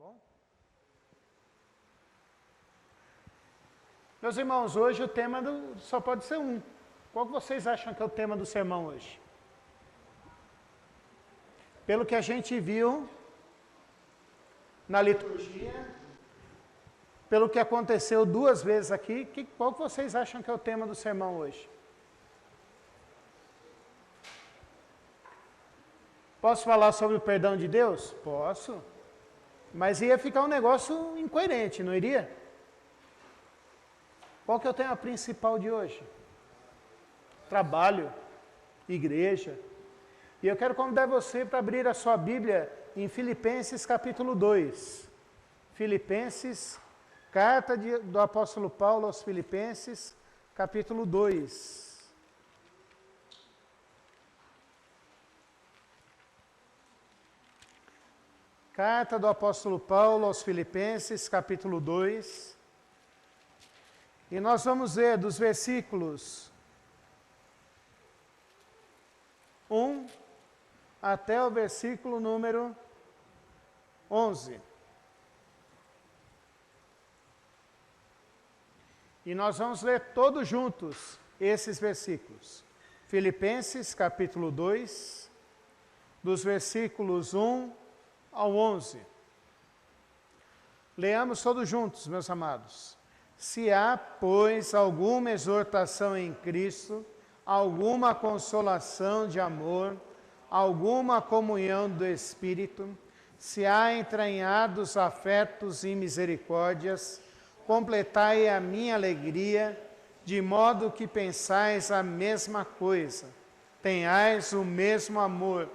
bom? Meus irmãos, hoje o tema só pode ser um. Qual que vocês acham que é o tema do sermão hoje? Pelo que a gente viu na liturgia, pelo que aconteceu 2 vezes aqui, qual que vocês acham que é o tema do sermão hoje? Posso falar sobre o perdão de Deus? Posso. Mas ia ficar um negócio incoerente, não iria? Qual que é o tema principal de hoje? Trabalho, igreja. E eu quero convidar você para abrir a sua Bíblia em Filipenses capítulo 2. Filipenses, carta do apóstolo Paulo aos Filipenses, capítulo 2. Carta do apóstolo Paulo aos Filipenses, capítulo 2. E nós vamos ver dos versículos 1 até o versículo número 11. E nós vamos ler todos juntos esses versículos. Filipenses, capítulo 2, dos versículos 1 ao 11. Leamos todos juntos, meus amados. Se há, pois, alguma exortação em Cristo, alguma consolação de amor, alguma comunhão do Espírito, se há entranhados afetos e misericórdias, completai a minha alegria, de modo que pensais a mesma coisa, tenhais o mesmo amor,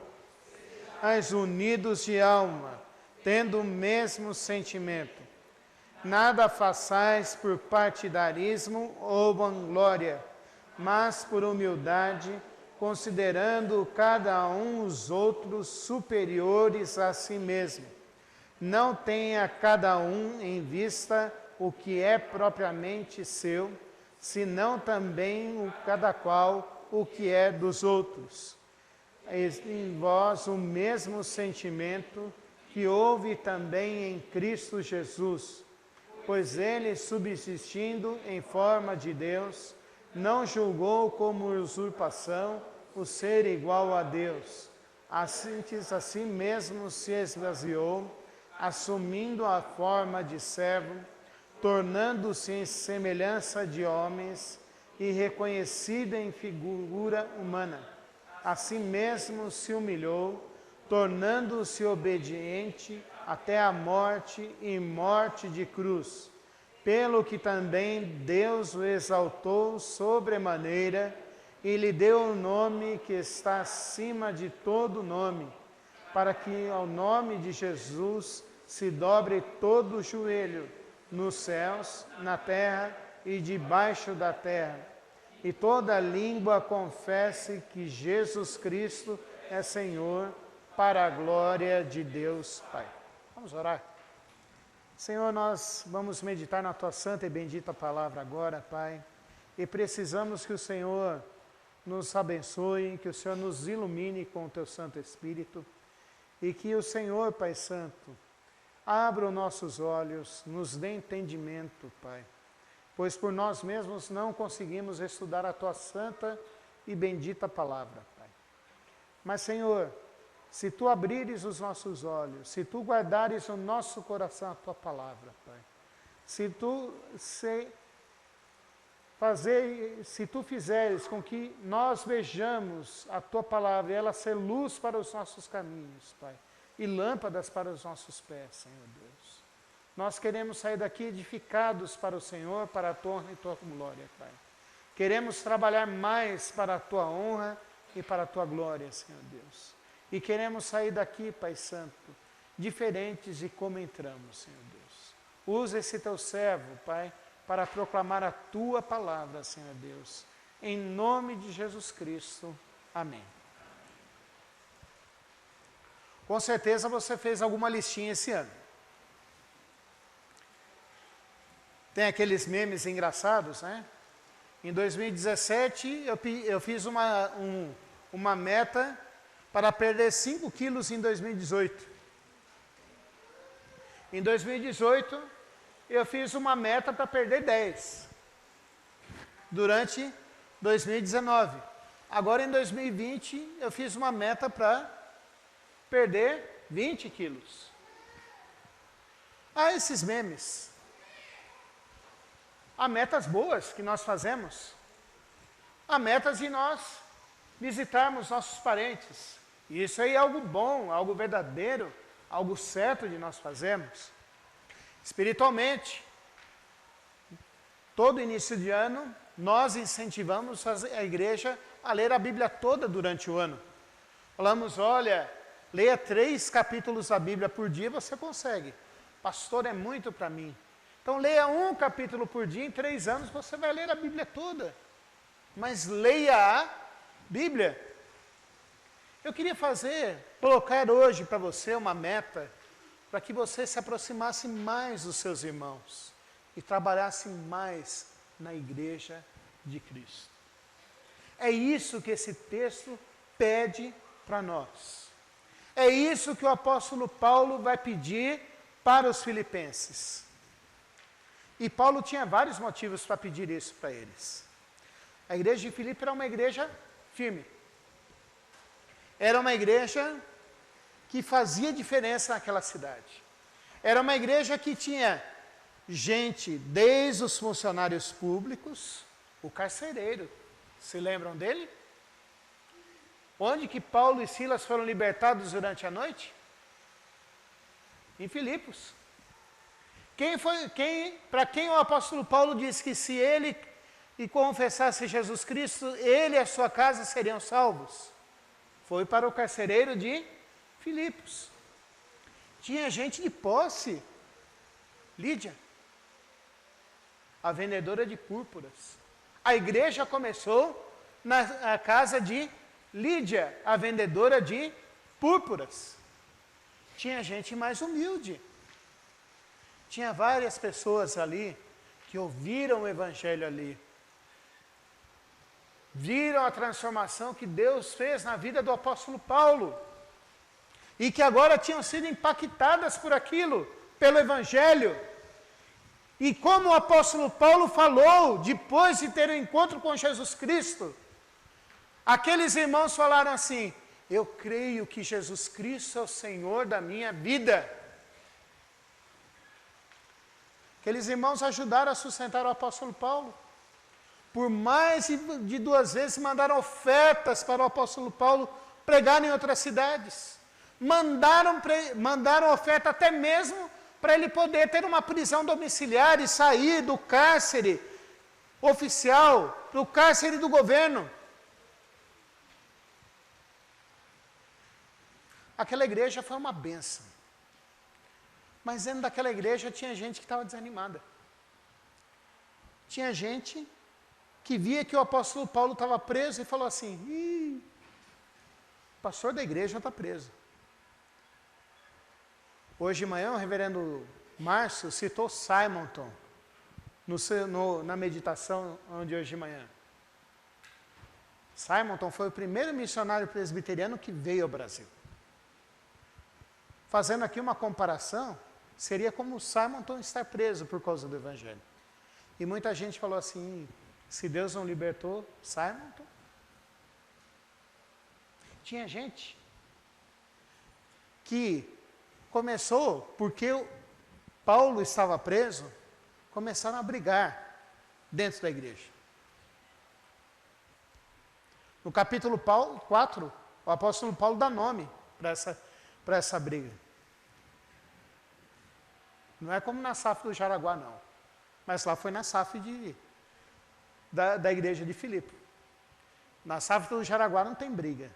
sejais unidos de alma, tendo o mesmo sentimento. Nada façais por partidarismo ou vanglória, mas por humildade, considerando cada um os outros superiores a si mesmo. Não tenha cada um em vista o que é propriamente seu, senão também cada qual o que é dos outros. Em vós o mesmo sentimento que houve também em Cristo Jesus, pois ele, subsistindo em forma de Deus, não julgou como usurpação o ser igual a Deus. Assim mesmo se esvaziou, assumindo a forma de servo, tornando-se em semelhança de homens e reconhecido em figura humana. Assim mesmo se humilhou, tornando-se obediente até a morte e morte de cruz, pelo que também Deus o exaltou sobremaneira e lhe deu o nome que está acima de todo nome, para que ao nome de Jesus se dobre todo o joelho, nos céus, na terra e debaixo da terra, e toda língua confesse que Jesus Cristo é Senhor, para a glória de Deus Pai. Vamos orar. Senhor, nós vamos meditar na Tua santa e bendita palavra agora, Pai, e precisamos que o Senhor nos abençoe, que o Senhor nos ilumine com o Teu Santo Espírito, e que o Senhor, Pai Santo, abra os nossos olhos, nos dê entendimento, Pai, pois por nós mesmos não conseguimos estudar a Tua santa e bendita palavra, Pai. Mas, Senhor, se Tu abrires os nossos olhos, se Tu guardares o nosso coração a Tua palavra, Pai, se Tu fizeres com que nós vejamos a Tua palavra e ela ser luz para os nossos caminhos, Pai, e lâmpadas para os nossos pés, Senhor Deus. Nós queremos sair daqui edificados para o Senhor, para a Tua honra e Tua glória, Pai. Queremos trabalhar mais para a Tua honra e para a Tua glória, Senhor Deus. E queremos sair daqui, Pai Santo, diferentes de como entramos, Senhor Deus. Usa esse Teu servo, Pai, para proclamar a Tua palavra, Senhor Deus. Em nome de Jesus Cristo. Amém. Com certeza você fez alguma listinha esse ano. Tem aqueles memes engraçados, né? Em 2017, eu fiz uma meta para perder 5 quilos em 2018. Em 2018, eu fiz uma meta para perder 10. Durante 2019. Agora, em 2020, eu fiz uma meta para perder 20 quilos. Há esses memes. Há metas boas que nós fazemos. Há metas de nós visitarmos nossos parentes. E isso aí é algo bom, algo verdadeiro, algo certo de nós fazermos. Espiritualmente, todo início de ano, nós incentivamos a igreja a ler a Bíblia toda durante o ano. Falamos, olha, leia 3 capítulos da Bíblia por dia, você consegue. Pastor, é muito para mim. Então leia 1 capítulo por dia, em 3 anos você vai ler a Bíblia toda. Mas leia a Bíblia. Eu queria colocar hoje para você uma meta, para que você se aproximasse mais dos seus irmãos e trabalhasse mais na igreja de Cristo. É isso que esse texto pede para nós. É isso que o apóstolo Paulo vai pedir para os filipenses. E Paulo tinha vários motivos para pedir isso para eles. A igreja de Filipe era uma igreja firme. Era uma igreja que fazia diferença naquela cidade. Era uma igreja que tinha gente, desde os funcionários públicos, o carcereiro. Se lembram dele? Onde que Paulo e Silas foram libertados durante a noite? Em Filipos. Para quem o apóstolo Paulo disse que se ele confessasse Jesus Cristo, ele e a sua casa seriam salvos? Foi para o carcereiro de Filipos. Tinha gente de posse. Lídia, a vendedora de púrpuras. A igreja começou na casa de Lídia, a vendedora de púrpuras. Tinha gente mais humilde. Tinha várias pessoas ali que ouviram o evangelho ali. Viram a transformação que Deus fez na vida do apóstolo Paulo. E que agora tinham sido impactadas por aquilo, pelo evangelho. E como o apóstolo Paulo falou, depois de ter um encontro com Jesus Cristo, aqueles irmãos falaram assim, eu creio que Jesus Cristo é o Senhor da minha vida. Aqueles irmãos ajudaram a sustentar o apóstolo Paulo. Por mais de 2 vezes mandaram ofertas para o apóstolo Paulo pregar em outras cidades. Mandaram oferta até mesmo para ele poder ter uma prisão domiciliar e sair do cárcere oficial para o cárcere do governo. Aquela igreja foi uma bênção. Mas dentro daquela igreja tinha gente que estava desanimada. Tinha gente que via que o apóstolo Paulo estava preso e falou assim, o pastor da igreja está preso. Hoje de manhã o reverendo Márcio citou Simonton na meditação de hoje de manhã. Simonton foi o primeiro missionário presbiteriano que veio ao Brasil. Fazendo aqui uma comparação, seria como Simonton estar preso por causa do evangelho. E muita gente falou assim, se Deus não libertou Simonton? Tinha gente que começou, porque Paulo estava preso, começaram a brigar dentro da igreja. No capítulo 4, o apóstolo Paulo dá nome para essa briga. Não é como na SAF do Jaraguá, não. Mas lá foi na SAF da igreja de Filipe. Na SAF do Jaraguá não tem briga.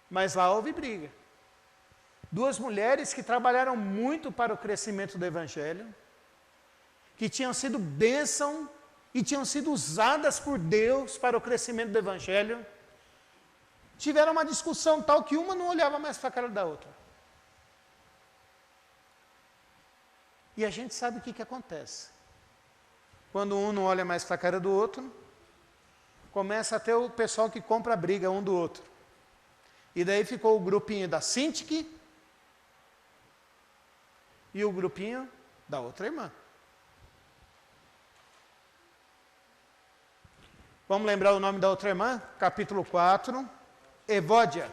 Mas lá houve briga. 2 mulheres que trabalharam muito para o crescimento do evangelho, que tinham sido bênção e tinham sido usadas por Deus para o crescimento do evangelho, tiveram uma discussão tal que uma não olhava mais para a cara da outra. E a gente sabe o que acontece. Quando um não olha mais para a cara do outro, começa a ter o pessoal que compra a briga um do outro. E daí ficou o grupinho da Sintique e o grupinho da outra irmã. Vamos lembrar o nome da outra irmã? Capítulo 4, Evódia.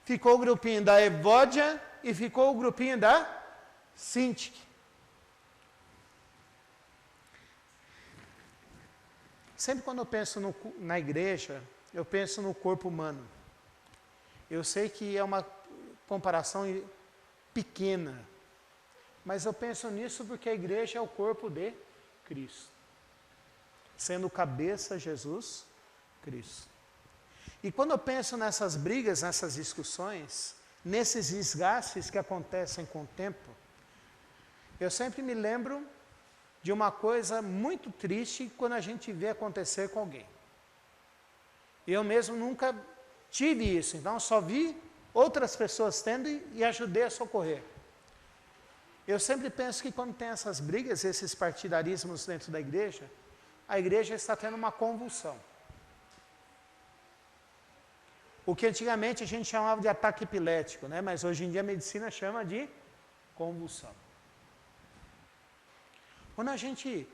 Ficou o grupinho da Evódia e ficou o grupinho da Sintique. Sempre quando eu penso na igreja, eu penso no corpo humano. Eu sei que é uma comparação pequena, mas eu penso nisso porque a igreja é o corpo de Cristo, sendo cabeça Jesus Cristo. E quando eu penso nessas brigas, nessas discussões, nesses desgastes que acontecem com o tempo, eu sempre me lembro de uma coisa muito triste quando a gente vê acontecer com alguém. Eu mesmo nunca tive isso, então só vi outras pessoas tendo e ajudei a socorrer. Eu sempre penso que quando tem essas brigas, esses partidarismos dentro da igreja, a igreja está tendo uma convulsão. O que antigamente a gente chamava de ataque epilético, né? Mas hoje em dia a medicina chama de convulsão. Quando a gente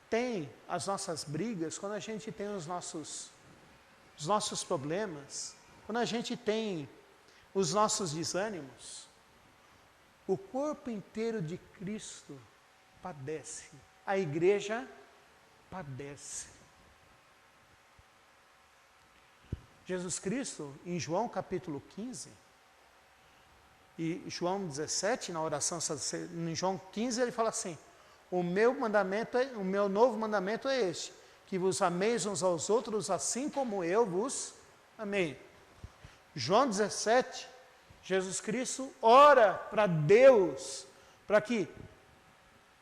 tem as nossas brigas, quando a gente tem os nossos problemas, quando a gente tem os nossos desânimos, o corpo inteiro de Cristo padece. A igreja padece. Jesus Cristo, em João capítulo 15, e João 17, na oração, em João 15, ele fala assim: o meu novo mandamento é este, que vos ameis uns aos outros, assim como eu vos amei. João 17, Jesus Cristo ora para Deus, para que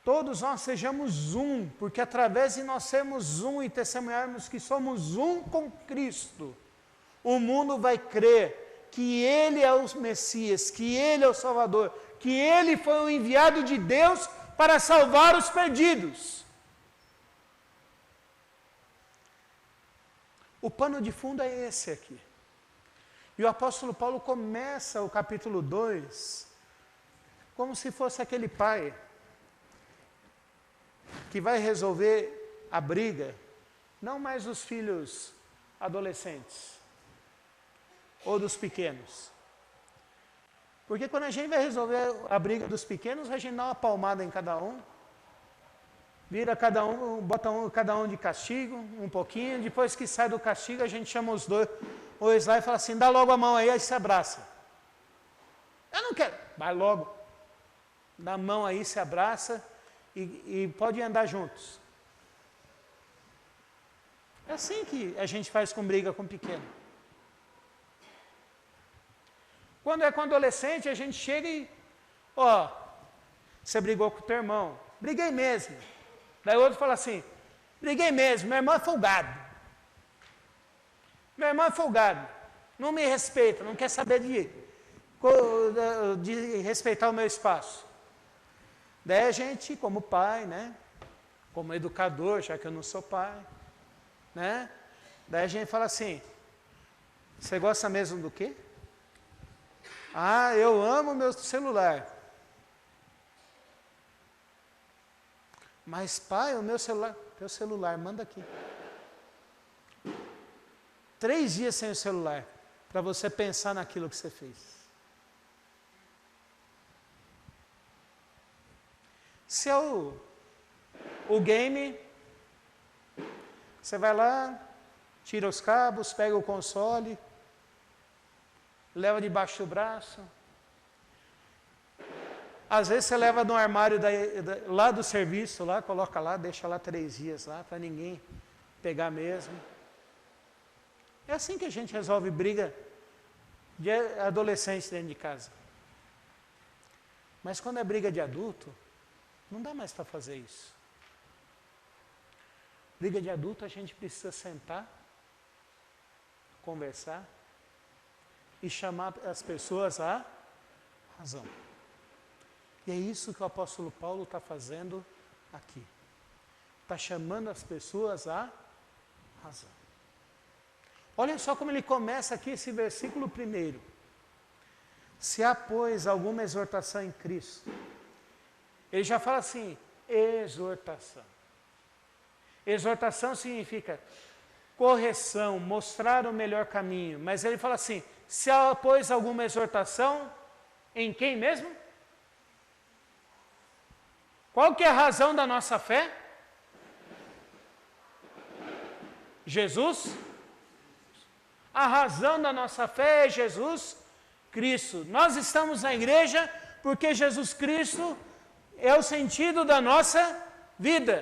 todos nós sejamos um, porque através de nós sermos um e testemunharmos que somos um com Cristo, o mundo vai crer que Ele é o Messias, que Ele é o Salvador, que Ele foi o enviado de Deus para salvar os perdidos. O pano de fundo é esse aqui. E o apóstolo Paulo começa o capítulo 2 como se fosse aquele pai que vai resolver a briga, não mais dos filhos adolescentes ou dos pequenos. Porque quando a gente vai resolver a briga dos pequenos, a gente dá uma palmada em cada um, vira cada um, bota cada um de castigo, um pouquinho, depois que sai do castigo, a gente chama os dois lá e fala assim: dá logo a mão aí se abraça. Eu não quero, vai logo, dá a mão aí, se abraça e pode andar juntos. É assim que a gente faz com briga com pequeno. Quando é com adolescente, a gente chega e, você brigou com o teu irmão. Briguei mesmo. Daí o outro fala assim: briguei mesmo, meu irmão é folgado. Meu irmão é folgado. Não me respeita, não quer saber de respeitar o meu espaço. Daí a gente, como pai, né? Como educador, já que eu não sou pai, né? Daí a gente fala assim: você gosta mesmo do quê? Ah, eu amo meu celular. Mas pai, o meu celular, teu celular, manda aqui. 3 dias sem o celular, para você pensar naquilo que você fez. Se é o game, você vai lá, tira os cabos, pega o console, leva debaixo do braço. Às vezes você leva no armário lá do serviço, lá, coloca lá, deixa lá 3 dias lá, para ninguém pegar mesmo. É assim que a gente resolve briga de adolescente dentro de casa. Mas quando é briga de adulto, não dá mais para fazer isso. Briga de adulto a gente precisa sentar, conversar e chamar as pessoas à razão. E é isso que o apóstolo Paulo está fazendo aqui. Está chamando as pessoas à razão. Olha só como ele começa aqui esse versículo primeiro. Se há, pois, alguma exortação em Cristo, Ele já fala assim, exortação. Exortação significa correção, mostrar o melhor caminho. Mas ele fala assim, se após alguma exortação, em quem mesmo? Qual que é a razão da nossa fé? Jesus? A razão da nossa fé é Jesus Cristo. Nós estamos na igreja porque Jesus Cristo é o sentido da nossa vida.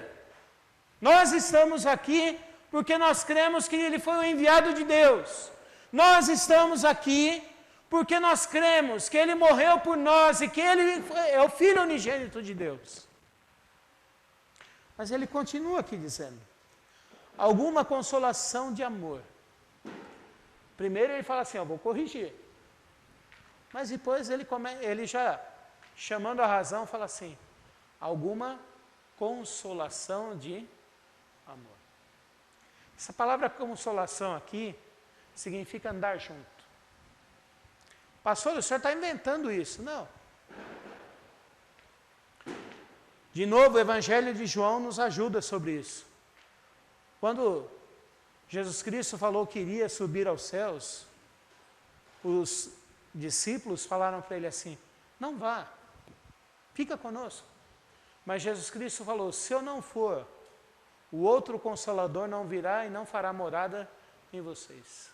Nós estamos aqui porque nós cremos que Ele foi o enviado de Deus. Nós estamos aqui porque nós cremos que Ele morreu por nós e que Ele é o Filho unigênito de Deus. Mas Ele continua aqui dizendo, alguma consolação de amor. Primeiro Ele fala assim, eu vou corrigir. Mas depois ele já, chamando a razão, fala assim, alguma consolação de amor. Essa palavra consolação aqui significa andar junto. Pastor, o senhor está inventando isso. Não. De novo, o Evangelho de João nos ajuda sobre isso. Quando Jesus Cristo falou que iria subir aos céus, os discípulos falaram para ele assim, não vá, fica conosco. Mas Jesus Cristo falou, se eu não for, o outro Consolador não virá e não fará morada em vocês.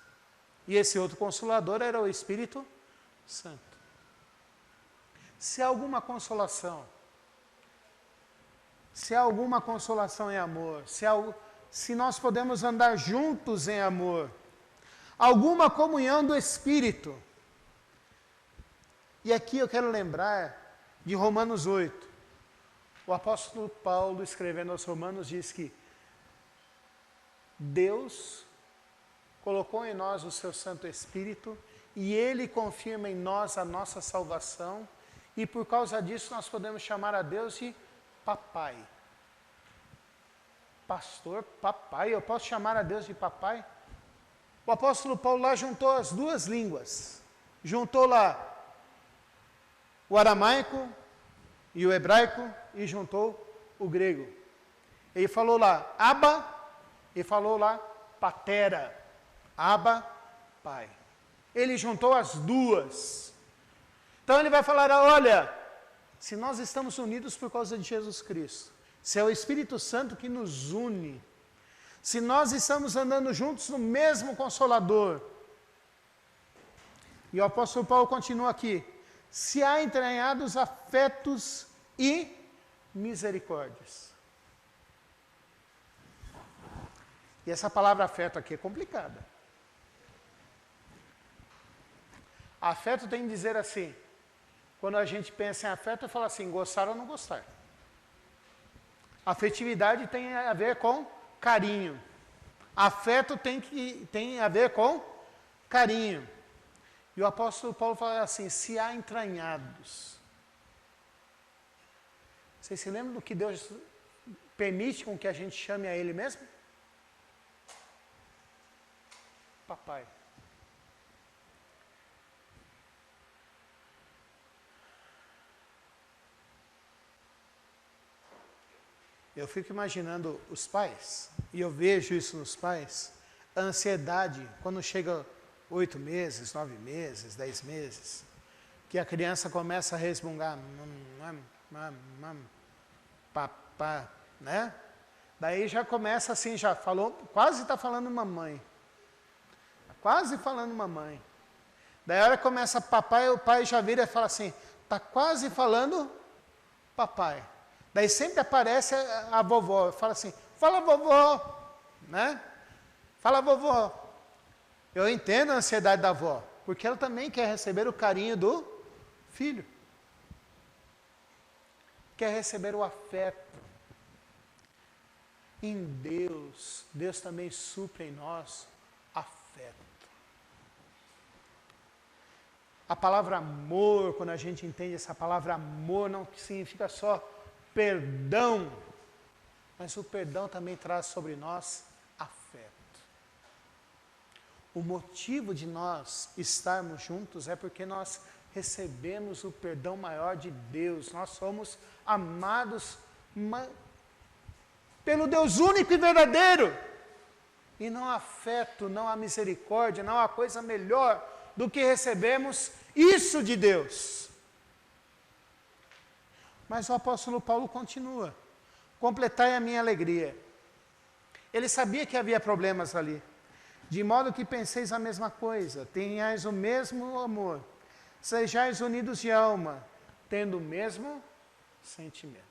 E esse outro Consolador era o Espírito Santo. Se há alguma consolação, se há alguma consolação em amor, se nós podemos andar juntos em amor, alguma comunhão do Espírito. E aqui eu quero lembrar de Romanos 8. O apóstolo Paulo, escrevendo aos Romanos, diz que Deus colocou em nós o seu Santo Espírito e Ele confirma em nós a nossa salvação e por causa disso nós podemos chamar a Deus de papai. Pastor, papai, eu posso chamar a Deus de papai? O apóstolo Paulo lá juntou as duas línguas. Juntou lá o aramaico e o hebraico e juntou o grego. Ele falou lá Abba e falou lá Patera. Abba, pai. Ele juntou as duas. Então ele vai falar, olha, se nós estamos unidos por causa de Jesus Cristo, se é o Espírito Santo que nos une, se nós estamos andando juntos no mesmo Consolador, e o apóstolo Paulo continua aqui, se há entranhados afetos e misericórdias. E essa palavra afeto aqui é complicada. Afeto tem que dizer assim, quando a gente pensa em afeto, fala assim, gostar ou não gostar. Afetividade tem a ver com carinho. Afeto tem a ver com carinho. E o apóstolo Paulo fala assim, se há entranhados. Vocês se lembram do que Deus permite com que a gente chame a Ele mesmo? Papai. Eu fico imaginando os pais, e eu vejo isso nos pais, a ansiedade, quando chega 8 meses, 9 meses, 10 meses, que a criança começa a resmungar, papá, né? Daí já começa assim, já falou, quase está falando mamãe. Quase falando mamãe. Daí a hora que começa papai, o pai já vira e fala assim, está quase falando papai. Daí sempre aparece a vovó, fala assim, fala vovó, né? Fala vovó. Eu entendo a ansiedade da avó, porque ela também quer receber o carinho do filho. Quer receber o afeto. Em Deus, Deus também supre em nós afeto. A palavra amor, quando a gente entende essa palavra amor, não significa só perdão, mas o perdão também traz sobre nós afeto. O motivo de nós estarmos juntos é porque nós recebemos o perdão maior de Deus. Nós somos amados pelo Deus único e verdadeiro. E não há afeto, não há misericórdia, não há coisa melhor do que recebemos isso de Deus. Mas o apóstolo Paulo continua. Completai a minha alegria. Ele sabia que havia problemas ali. De modo que penseis a mesma coisa, tenhais o mesmo amor, sejais unidos de alma, tendo o mesmo sentimento.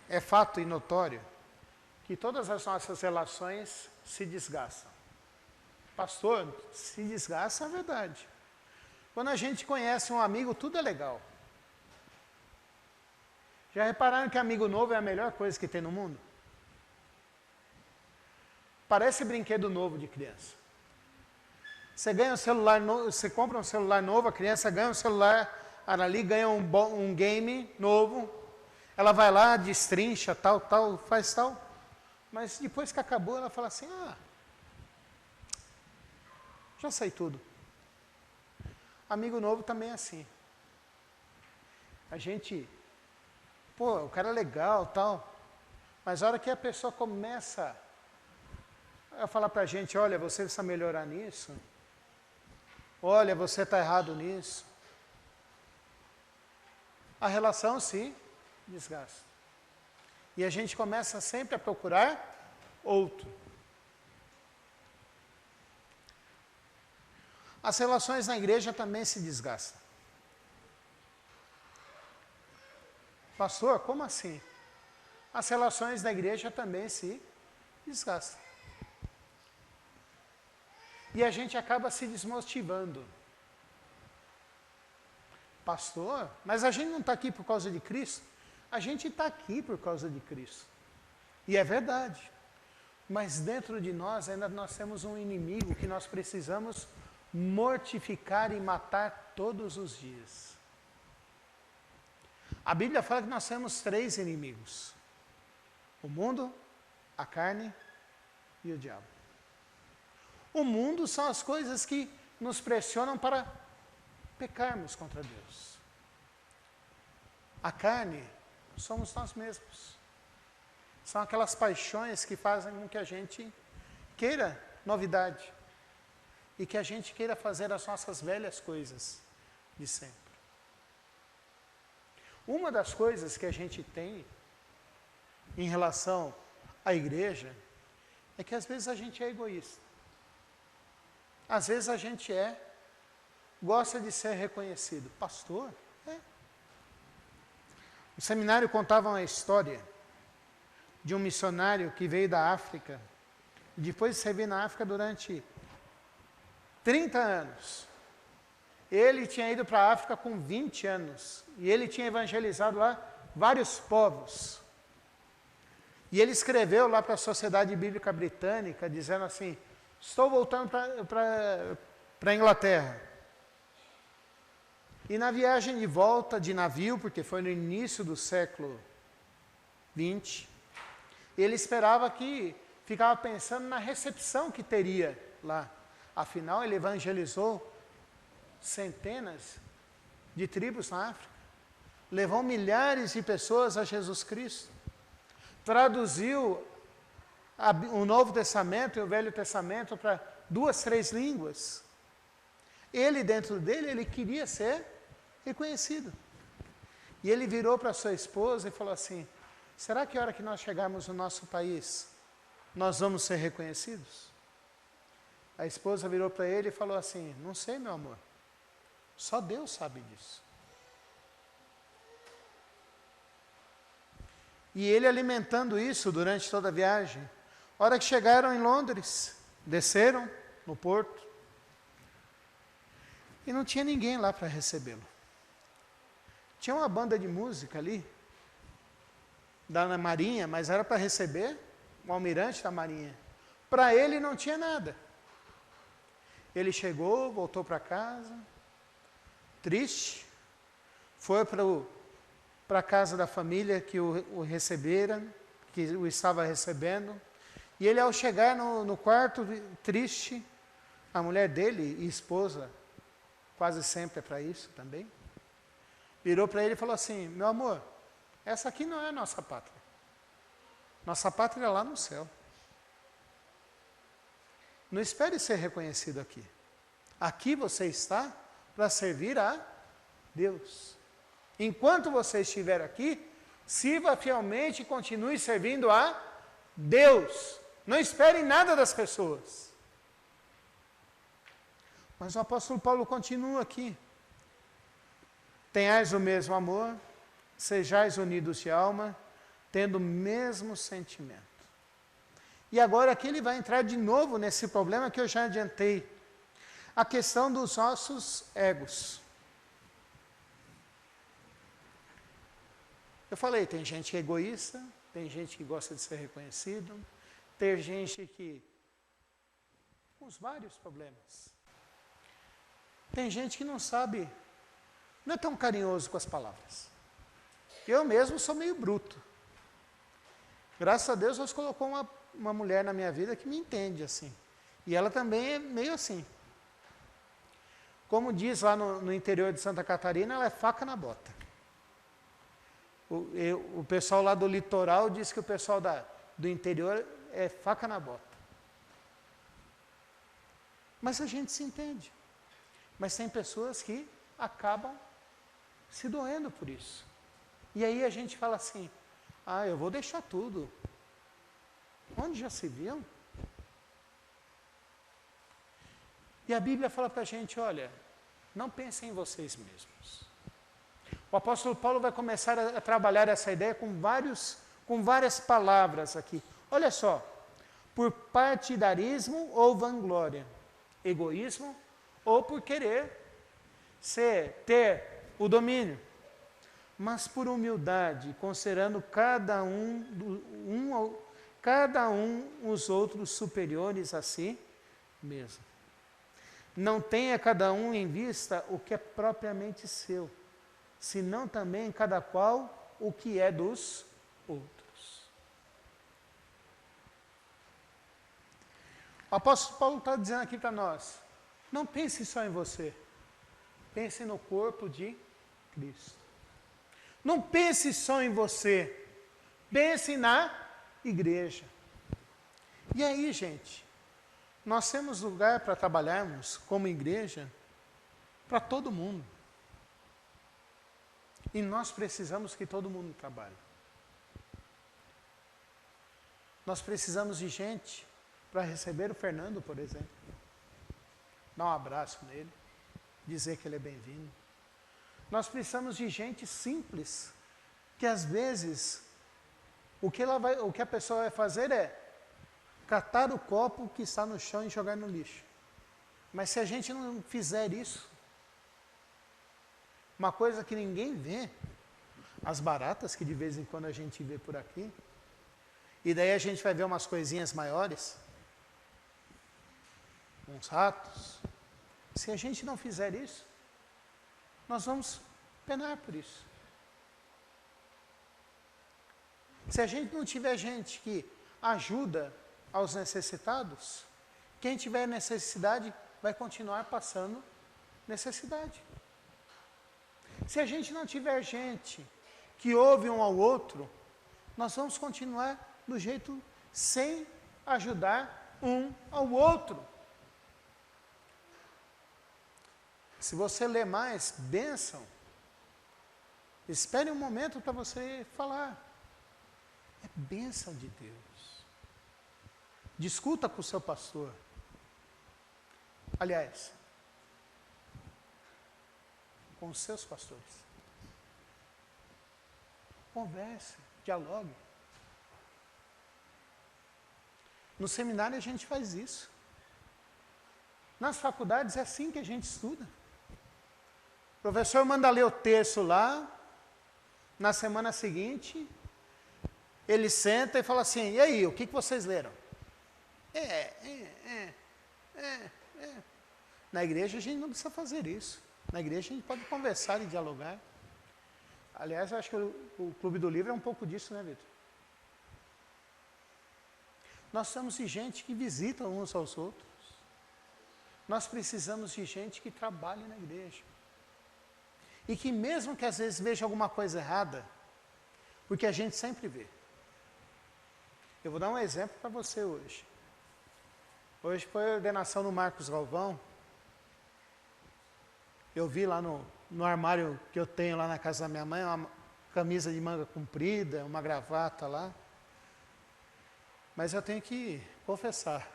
É fato e notório que todas as nossas relações se desgastam. Pastor, se desgasta é verdade. Quando a gente conhece um amigo, tudo é legal. Já repararam que amigo novo é a melhor coisa que tem no mundo? Parece brinquedo novo de criança. Você ganha um celular novo, você compra um celular novo, a criança ganha um celular, ali ganha um game novo, ela vai lá, destrincha, tal, faz tal, mas depois que acabou, ela fala assim, já sei tudo. Amigo novo também é assim. A gente, o cara é legal, tal, mas a hora que a pessoa começa a falar para a gente, olha, você precisa melhorar nisso, olha, você está errado nisso, a relação se desgasta. E a gente começa sempre a procurar outro. As relações na igreja também se desgastam. Pastor, como assim? As relações da igreja também se desgastam. E a gente acaba se desmotivando. Pastor, mas a gente não está aqui por causa de Cristo? A gente está aqui por causa de Cristo. E é verdade. Mas dentro de nós ainda nós temos um inimigo que nós precisamos mortificar e matar todos os dias. A Bíblia fala que nós temos 3 inimigos: o mundo, a carne e o diabo. O mundo são as coisas que nos pressionam para pecarmos contra Deus. A carne somos nós mesmos. São aquelas paixões que fazem com que a gente queira novidade e que a gente queira fazer as nossas velhas coisas de sempre. Uma das coisas que a gente tem em relação à igreja é que às vezes a gente é egoísta. Às vezes a gente gosta de ser reconhecido. Pastor? O seminário contava uma história de um missionário que veio da África, e depois de servir na África durante 30 anos. Ele tinha ido para a África com 20 anos, e ele tinha evangelizado lá vários povos. E ele escreveu lá para a Sociedade Bíblica Britânica, dizendo assim, estou voltando para a Inglaterra. E na viagem de volta de navio, porque foi no início do século XX, ele ficava pensando na recepção que teria lá. Afinal, ele evangelizou centenas de tribos na África, levou milhares de pessoas a Jesus Cristo, traduziu o Novo Testamento e o Velho Testamento para 2, 3 línguas. Ele, dentro dele, ele queria ser reconhecido. E ele virou para sua esposa e falou assim, será que a hora que nós chegarmos no nosso país, nós vamos ser reconhecidos? A esposa virou para ele e falou assim, não sei, meu amor, só Deus sabe disso. E ele alimentando isso durante toda a viagem. A hora que chegaram em Londres, desceram no porto, e não tinha ninguém lá para recebê-lo. Tinha uma banda de música ali, da Marinha, mas era para receber o almirante da Marinha. Para ele não tinha nada. Ele chegou, voltou para casa, triste, foi para a casa da família que o recebera, que o estava recebendo. E ele, ao chegar no quarto, triste, a mulher dele e esposa, quase sempre é para isso também, virou para ele e falou assim: meu amor, essa aqui não é a nossa pátria. Nossa pátria é lá no céu. Não espere ser reconhecido aqui. Aqui você está para servir a Deus. Enquanto você estiver aqui, sirva fielmente e continue servindo a Deus. Não espere nada das pessoas. Mas o apóstolo Paulo continua aqui. Tenhais o mesmo amor, sejais unidos de alma, tendo o mesmo sentimento. E agora aqui ele vai entrar de novo nesse problema que eu já adiantei. A questão dos nossos egos. Eu falei, tem gente que é egoísta, tem gente que gosta de ser reconhecido, tem gente que... com os vários problemas. Tem gente que não sabe, não é tão carinhoso com as palavras. Eu mesmo sou meio bruto. Graças a Deus, Deus colocou uma mulher na minha vida que me entende assim. E ela também é meio assim. Como diz lá no interior de Santa Catarina, ela é faca na bota. O pessoal lá do litoral diz que o pessoal do interior é faca na bota. Mas a gente se entende. Mas tem pessoas que acabam se doendo por isso. E aí a gente fala assim, eu vou deixar tudo. Onde já se viu? E a Bíblia fala para a gente, olha, não pensem em vocês mesmos. O apóstolo Paulo vai começar a trabalhar essa ideia com várias palavras aqui. Olha só, por partidarismo ou vanglória, egoísmo ou por querer ter o domínio, mas por humildade, considerando cada um os outros superiores a si mesmo. Não tenha cada um em vista o que é propriamente seu, senão também cada qual o que é dos outros. O apóstolo Paulo está dizendo aqui para nós, não pense só em você, pense no corpo de Cristo. Não pense só em você, pense na igreja. E aí, gente, nós temos lugar para trabalharmos como igreja para todo mundo. E nós precisamos que todo mundo trabalhe. Nós precisamos de gente para receber o Fernando, por exemplo. Dar um abraço nele, dizer que ele é bem-vindo. Nós precisamos de gente simples, que às vezes o que a pessoa vai fazer é catar o copo que está no chão e jogar no lixo. Mas se a gente não fizer isso, uma coisa que ninguém vê, as baratas que de vez em quando a gente vê por aqui, e daí a gente vai ver umas coisinhas maiores, uns ratos. Se a gente não fizer isso, nós vamos penar por isso. Se a gente não tiver gente que ajuda aos necessitados, quem tiver necessidade vai continuar passando necessidade. Se a gente não tiver gente que ouve um ao outro, nós vamos continuar do jeito sem ajudar um ao outro. Se você ler mais, bênção, espere um momento para você falar. É bênção de Deus. Discuta com o seu pastor. Aliás, com os seus pastores. Converse, dialogue. No seminário a gente faz isso. Nas faculdades é assim que a gente estuda. O professor manda ler o texto lá, na semana seguinte, ele senta e fala assim, e aí, o que vocês leram? Na igreja a gente não precisa fazer isso. Na igreja a gente pode conversar e dialogar. Aliás, eu acho que o Clube do Livro é um pouco disso, né, Vitor? Nós precisamos de gente que visita uns aos outros. Nós precisamos de gente que trabalhe na igreja. E que mesmo que às vezes veja alguma coisa errada, porque a gente sempre vê. Eu vou dar um exemplo para você hoje. Hoje foi a ordenação do Marcos Galvão. Eu vi lá no armário que eu tenho lá na casa da minha mãe, uma camisa de manga comprida, uma gravata lá. Mas eu tenho que confessar.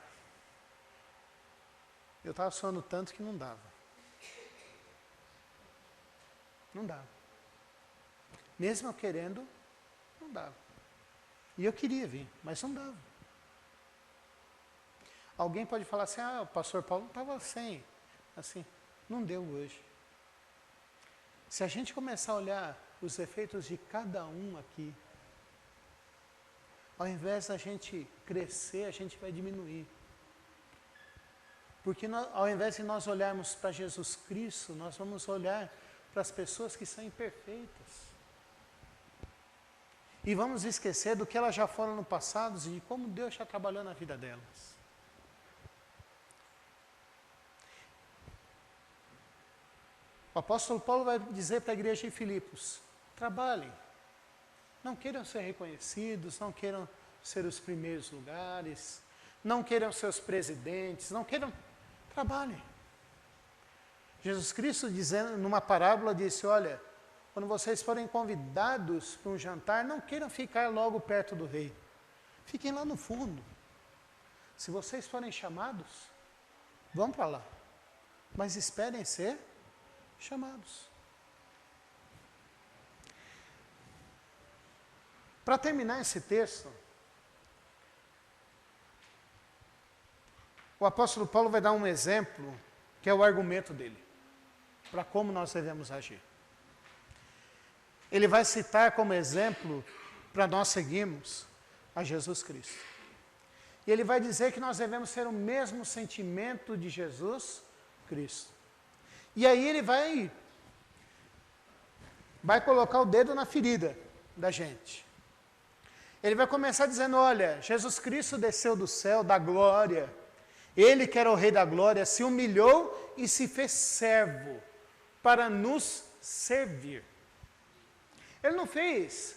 Eu estava suando tanto que não dava. Não dava. Mesmo eu querendo, não dava. E eu queria vir, mas não dava. Alguém pode falar assim, o pastor Paulo estava sem. Assim, não deu hoje. Se a gente começar a olhar os efeitos de cada um aqui, ao invés da gente crescer, a gente vai diminuir. Porque ao invés de nós olharmos para Jesus Cristo, nós vamos olhar para as pessoas que são imperfeitas. E vamos esquecer do que elas já foram no passado e de como Deus já trabalhou na vida delas. O apóstolo Paulo vai dizer para a igreja de Filipos, trabalhem. Não queiram ser reconhecidos, não queiram ser os primeiros lugares, não queiram ser os presidentes, não queiram, trabalhem. Jesus Cristo, dizendo numa parábola, disse, olha, quando vocês forem convidados para um jantar, não queiram ficar logo perto do rei. Fiquem lá no fundo. Se vocês forem chamados, vão para lá. Mas esperem ser chamados. Para terminar esse texto, o apóstolo Paulo vai dar um exemplo, que é o argumento dele, para como nós devemos agir. Ele vai citar como exemplo, para nós seguirmos, a Jesus Cristo. E ele vai dizer que nós devemos ter o mesmo sentimento de Jesus Cristo. E aí ele vai colocar o dedo na ferida da gente. Ele vai começar dizendo, olha, Jesus Cristo desceu do céu, da glória. Ele que era o Rei da glória, se humilhou e se fez servo para nos servir. Ele não fez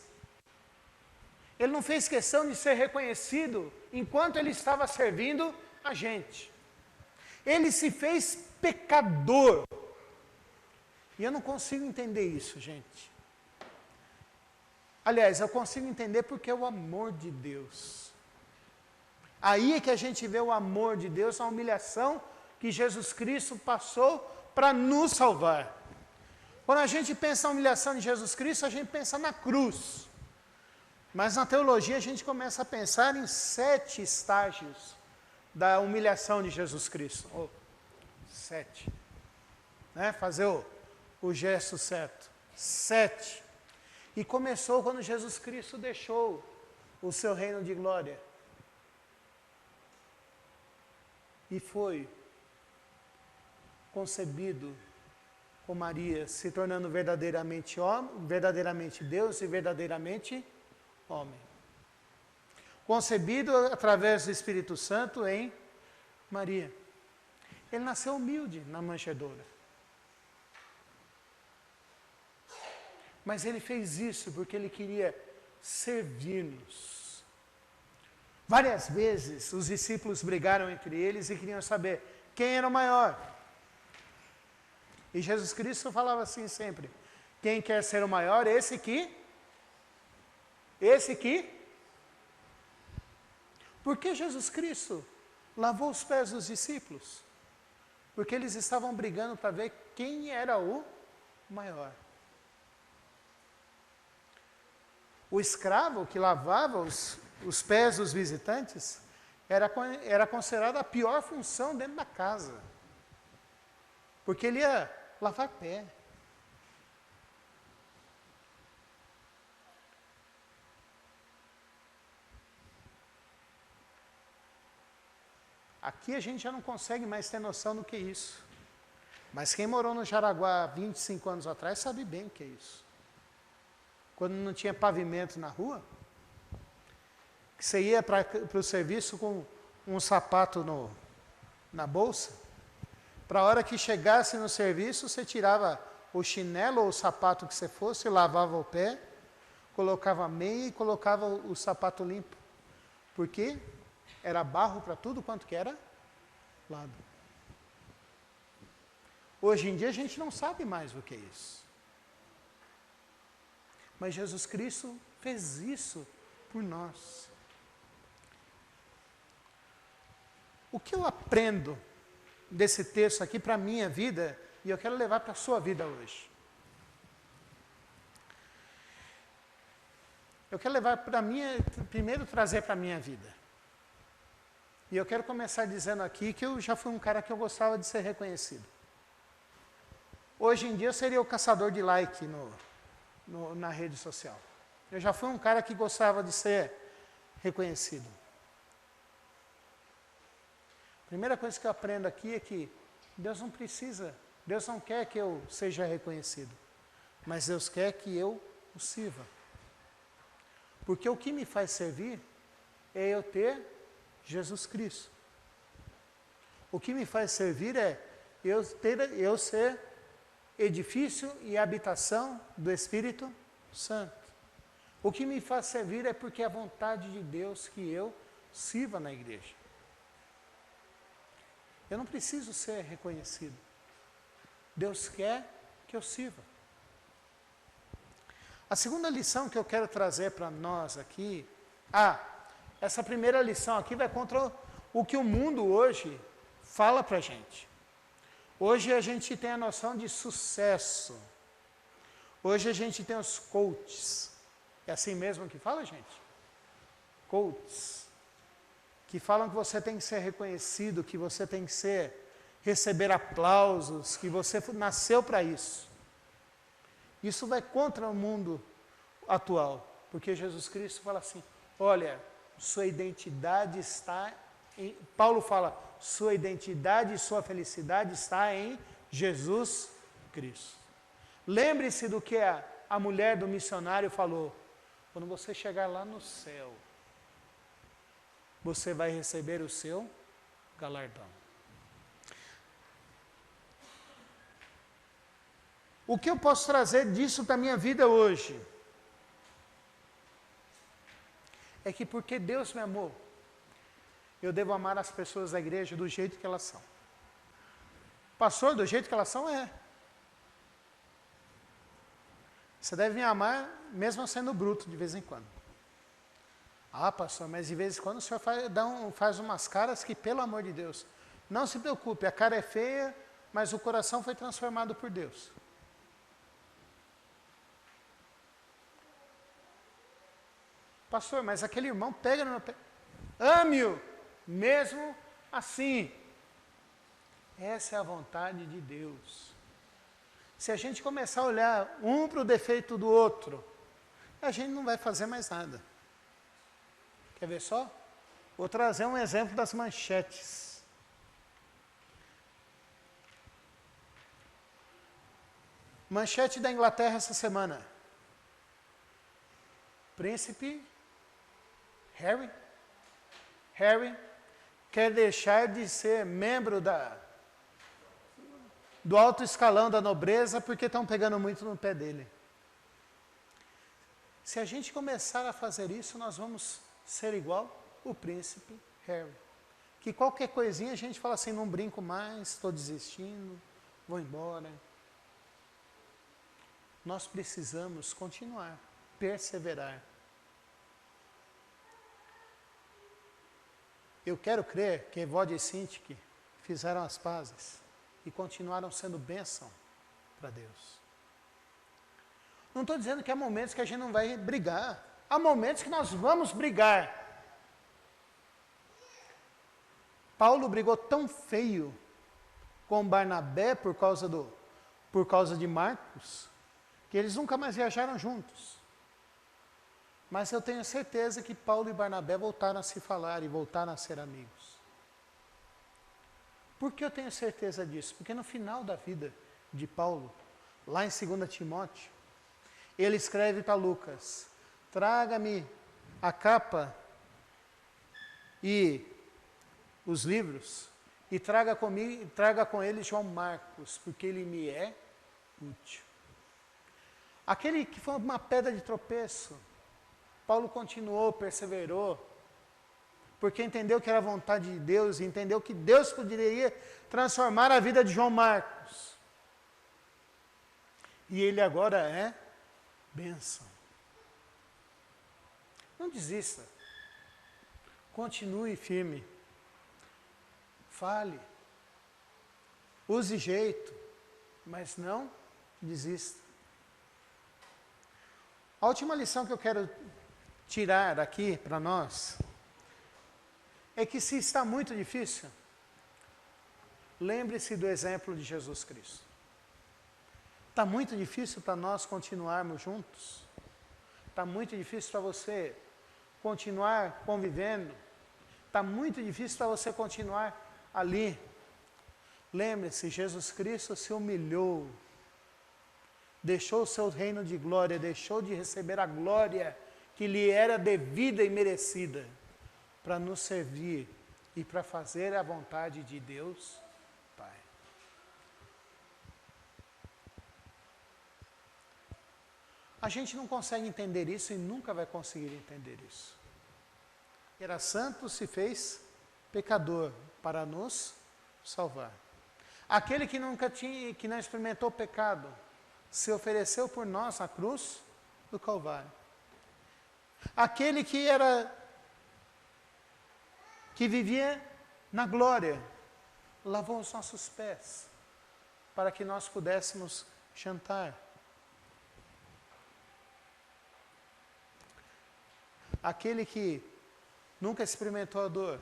questão de ser reconhecido enquanto ele estava servindo a gente. Ele se fez pecador. E eu não consigo entender isso, gente. Aliás, eu consigo entender porque é o amor de Deus. Aí é que a gente vê o amor de Deus, a humilhação que Jesus Cristo passou para nos salvar. Quando a gente pensa na humilhação de Jesus Cristo, a gente pensa na cruz. Mas na teologia a gente começa a pensar em 7 estágios da humilhação de Jesus Cristo. 7. Né? Fazer o gesto certo. 7. E começou quando Jesus Cristo deixou o seu reino de glória. E foi concebido com Maria, se tornando verdadeiramente homem, verdadeiramente Deus e verdadeiramente homem. Concebido através do Espírito Santo em Maria. Ele nasceu humilde na manjedoura. Mas ele fez isso porque ele queria servir-nos. Várias vezes os discípulos brigaram entre eles e queriam saber quem era o maior. E Jesus Cristo falava assim sempre, quem quer ser o maior, esse que. Por que Jesus Cristo lavou os pés dos discípulos? Porque eles estavam brigando para ver quem era o maior. O escravo que lavava os pés dos visitantes era considerado a pior função dentro da casa. Porque ele ia lavar pé. Aqui a gente já não consegue mais ter noção do que é isso. Mas quem morou no Jaraguá 25 anos atrás sabe bem o que é isso. Quando não tinha pavimento na rua, Que você ia para o serviço com um sapato na bolsa, para a hora que chegasse no serviço, você tirava o chinelo ou o sapato que você fosse, lavava o pé, colocava a meia e colocava o sapato limpo. Porque era barro para tudo quanto que era lado. Hoje em dia a gente não sabe mais o que é isso. Mas Jesus Cristo fez isso por nós. O que eu aprendo desse texto aqui para a minha vida, e eu quero levar para a sua vida hoje. Eu quero levar para a minha, primeiro trazer para a minha vida. E eu quero começar dizendo aqui que eu já fui um cara que eu gostava de ser reconhecido. Hoje em dia eu seria o caçador de like na rede social. Eu já fui um cara que gostava de ser reconhecido. A primeira coisa que eu aprendo aqui é que Deus não quer que eu seja reconhecido, mas Deus quer que eu o sirva. Porque o que me faz servir é eu ter Jesus Cristo. O que me faz servir é eu ser edifício e habitação do Espírito Santo. O que me faz servir é porque é a vontade de Deus que eu sirva na igreja. Eu não preciso ser reconhecido. Deus quer que eu sirva. A segunda lição que eu quero trazer para nós aqui, essa primeira lição aqui vai contra o que o mundo hoje fala para a gente. Hoje a gente tem a noção de sucesso. Hoje a gente tem os coaches. É assim mesmo que fala, gente? Coaches. Que falam que você tem que ser reconhecido, que você tem que receber aplausos, que você nasceu para isso. Isso vai contra o mundo atual, porque Jesus Cristo fala assim, olha, sua identidade está em... Paulo fala, sua identidade e sua felicidade está em Jesus Cristo. Lembre-se do que a mulher do missionário falou, quando você chegar lá no céu, você vai receber o seu galardão. O que eu posso trazer disso para a minha vida hoje? É que porque Deus me amou, eu devo amar as pessoas da igreja do jeito que elas são. Pastor, do jeito que elas são, é. Você deve me amar mesmo sendo bruto de vez em quando. Pastor, mas de vez em quando o senhor faz umas caras que, pelo amor de Deus, não se preocupe, a cara é feia, mas o coração foi transformado por Deus. Pastor, mas aquele irmão pega no meu pé. Ame-o, mesmo assim. Essa é a vontade de Deus. Se a gente começar a olhar um para o defeito do outro, a gente não vai fazer mais nada. Quer ver só? Vou trazer um exemplo das manchetes. Manchete da Inglaterra essa semana. Príncipe Harry quer deixar de ser membro do alto escalão da nobreza porque estão pegando muito no pé dele. Se a gente começar a fazer isso, nós vamos ser igual o príncipe Harry. Que qualquer coisinha a gente fala assim, não brinco mais, estou desistindo, vou embora. Nós precisamos continuar, perseverar. Eu quero crer que Evódia e Sintique fizeram as pazes e continuaram sendo bênção para Deus. Não estou dizendo que há momentos que a gente não vai brigar. Há momentos que nós vamos brigar. Paulo brigou tão feio com Barnabé por causa de Marcos, que eles nunca mais viajaram juntos. Mas eu tenho certeza que Paulo e Barnabé voltaram a se falar e voltaram a ser amigos. Por que eu tenho certeza disso? Porque no final da vida de Paulo, lá em 2 Timóteo, ele escreve para Lucas, traga-me a capa e os livros e traga comigo, traga com ele João Marcos, porque ele me é útil. Aquele que foi uma pedra de tropeço, Paulo continuou, perseverou, porque entendeu que era a vontade de Deus, e entendeu que Deus poderia transformar a vida de João Marcos. E ele agora é bênção. Não desista. Continue firme. Fale. Use jeito, mas não desista. A última lição que eu quero tirar aqui para nós é que se está muito difícil, lembre-se do exemplo de Jesus Cristo. Está muito difícil para nós continuarmos juntos. Está muito difícil para você continuar convivendo. Está muito difícil para você continuar ali. Lembre-se, Jesus Cristo se humilhou, deixou o seu reino de glória, deixou de receber a glória que lhe era devida e merecida, para nos servir e para fazer a vontade de Deus, Pai. A gente não consegue entender isso e nunca vai conseguir entender isso. Era santo, se fez pecador para nos salvar. Aquele que que não experimentou pecado, se ofereceu por nós na cruz do Calvário. Aquele que vivia na glória, lavou os nossos pés, para que nós pudéssemos jantar. Aquele que nunca experimentou a dor,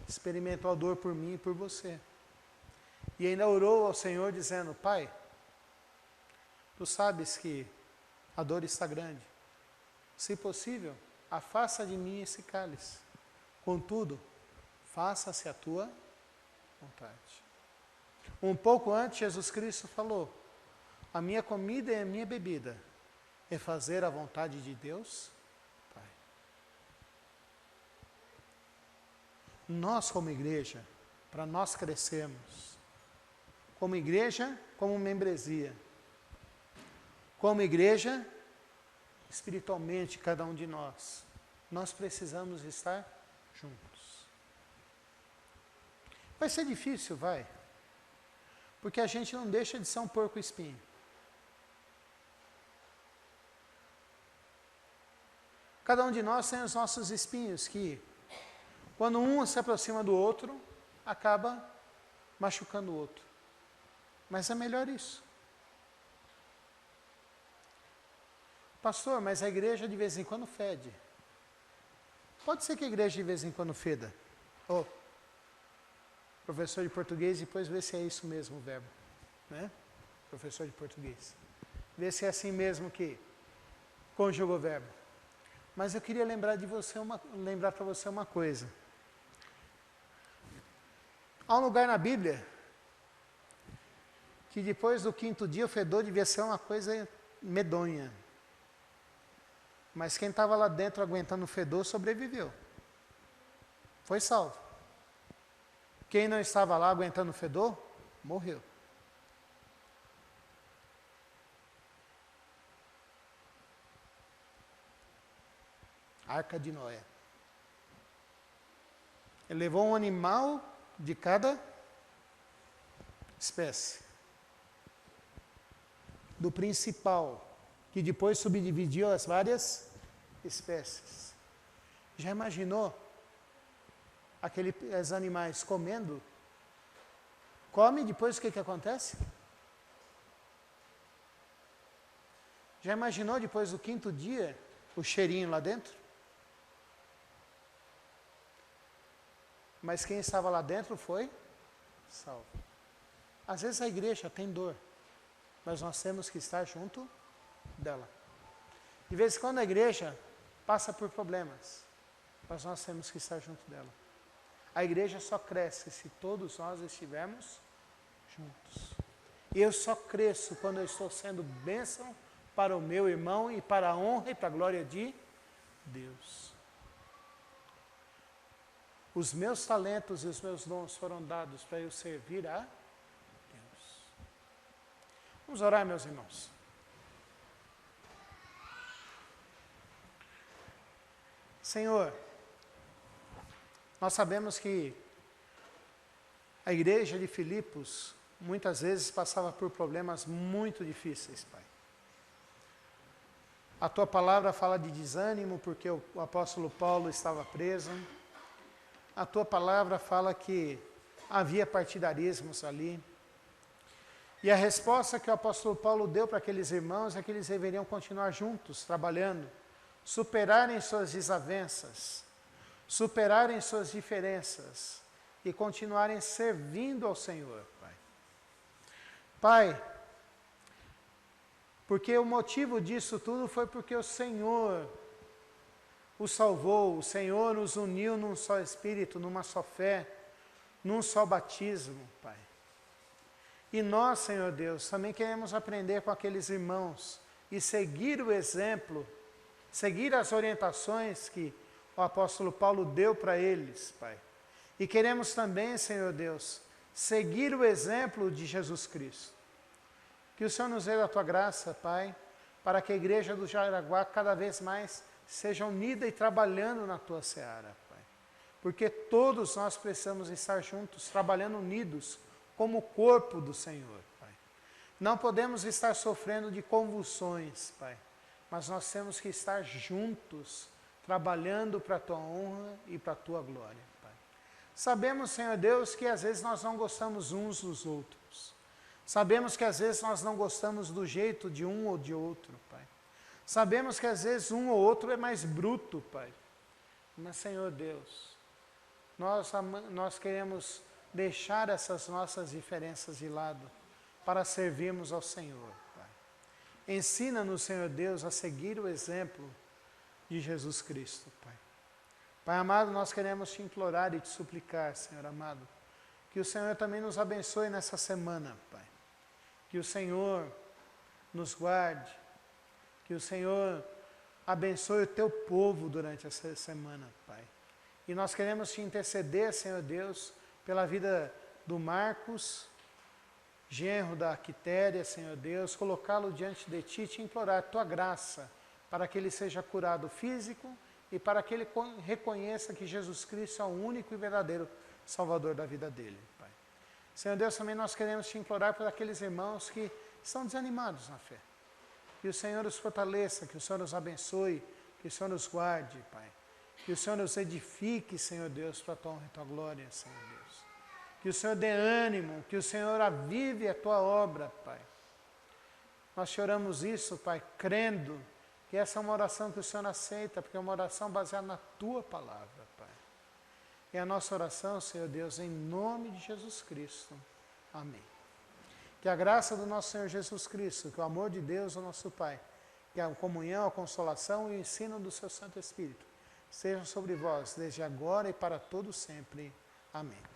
experimentou a dor por mim e por você. E ainda orou ao Senhor dizendo: Pai, Tu sabes que a dor está grande. Se possível, afasta de mim esse cálice. Contudo, faça-se a Tua vontade. Um pouco antes, Jesus Cristo falou: a minha comida e a minha bebida é fazer a vontade de Deus, Pai. Nós, como igreja, para nós crescermos, como igreja, como membresia, como igreja, espiritualmente, cada um de nós precisamos estar juntos. Vai ser difícil, vai, porque a gente não deixa de ser um porco espinho. Cada um de nós tem os nossos espinhos que, quando um se aproxima do outro, acaba machucando o outro. Mas é melhor isso. Pastor, mas a igreja de vez em quando fede. Pode ser que a igreja de vez em quando feda. Professor de português, depois vê se é isso mesmo o verbo. Né? Professor de português. Vê se é assim mesmo que conjuga o verbo. Mas eu queria lembrar para você uma coisa. Há um lugar na Bíblia que depois do 5º dia o fedor devia ser uma coisa medonha. Mas quem estava lá dentro aguentando o fedor sobreviveu. Foi salvo. Quem não estava lá aguentando o fedor, morreu. Arca de Noé. Ele levou um animal de cada espécie. Do principal, que depois subdividiu as várias espécies. Já imaginou aqueles animais comendo? Come, depois o que acontece? Já imaginou depois do 5º dia o cheirinho lá dentro? Mas quem estava lá dentro foi salvo. Às vezes a igreja tem dor, mas nós temos que estar junto dela. De vez em quando a igreja passa por problemas, mas nós temos que estar junto dela. A igreja só cresce se todos nós estivermos juntos. E eu só cresço quando eu estou sendo bênção para o meu irmão e para a honra e para a glória de Deus. Os meus talentos e os meus dons foram dados para eu servir a Deus. Vamos orar, meus irmãos. Senhor, nós sabemos que a igreja de Filipos muitas vezes passava por problemas muito difíceis, Pai. A Tua palavra fala de desânimo porque o apóstolo Paulo estava preso. A Tua palavra fala que havia partidarismos ali. E a resposta que o apóstolo Paulo deu para aqueles irmãos é que eles deveriam continuar juntos, trabalhando, superarem suas desavenças, superarem suas diferenças e continuarem servindo ao Senhor, Pai. Pai, porque o motivo disso tudo foi porque o Senhor o salvou, o Senhor nos uniu num só Espírito, numa só fé, num só batismo, Pai. E nós, Senhor Deus, também queremos aprender com aqueles irmãos e seguir o exemplo, seguir as orientações que o apóstolo Paulo deu para eles, Pai. E queremos também, Senhor Deus, seguir o exemplo de Jesus Cristo. Que o Senhor nos dê a Tua graça, Pai, para que a igreja do Jaraguá cada vez mais seja unida e trabalhando na Tua seara, Pai. Porque todos nós precisamos estar juntos, trabalhando unidos, como o corpo do Senhor, Pai. Não podemos estar sofrendo de convulsões, Pai, mas nós temos que estar juntos, trabalhando para a Tua honra e para a Tua glória, Pai. Sabemos, Senhor Deus, que às vezes nós não gostamos uns dos outros. Sabemos que às vezes nós não gostamos do jeito de um ou de outro, Pai. Sabemos que às vezes um ou outro é mais bruto, Pai. Mas, Senhor Deus, nós queremos deixar essas nossas diferenças de lado para servirmos ao Senhor, Pai. Ensina-nos, Senhor Deus, a seguir o exemplo de Jesus Cristo, Pai. Pai amado, nós queremos Te implorar e Te suplicar, Senhor amado, que o Senhor também nos abençoe nessa semana, Pai. Que o Senhor nos guarde, que o Senhor abençoe o Teu povo durante essa semana, Pai. E nós queremos Te interceder, Senhor Deus, pela vida do Marcos, genro da Quitéria, Senhor Deus, colocá-lo diante de Ti e Te implorar Tua graça, para que ele seja curado físico e para que ele reconheça que Jesus Cristo é o único e verdadeiro Salvador da vida dele, Pai. Senhor Deus, também nós queremos Te implorar por aqueles irmãos que estão desanimados na fé. Que o Senhor os fortaleça, que o Senhor os abençoe, que o Senhor nos guarde, Pai. Que o Senhor nos edifique, Senhor Deus, para a Tua honra e Tua glória, Senhor Deus. Que o Senhor dê ânimo, que o Senhor avive a Tua obra, Pai. Nós choramos isso, Pai, crendo que essa é uma oração que o Senhor aceita, porque é uma oração baseada na Tua palavra, Pai. É a nossa oração, Senhor Deus, em nome de Jesus Cristo. Amém. Que a graça do nosso Senhor Jesus Cristo, que o amor de Deus, o nosso Pai, que a comunhão, a consolação e o ensino do Seu Santo Espírito sejam sobre vós, desde agora e para todo sempre. Amém.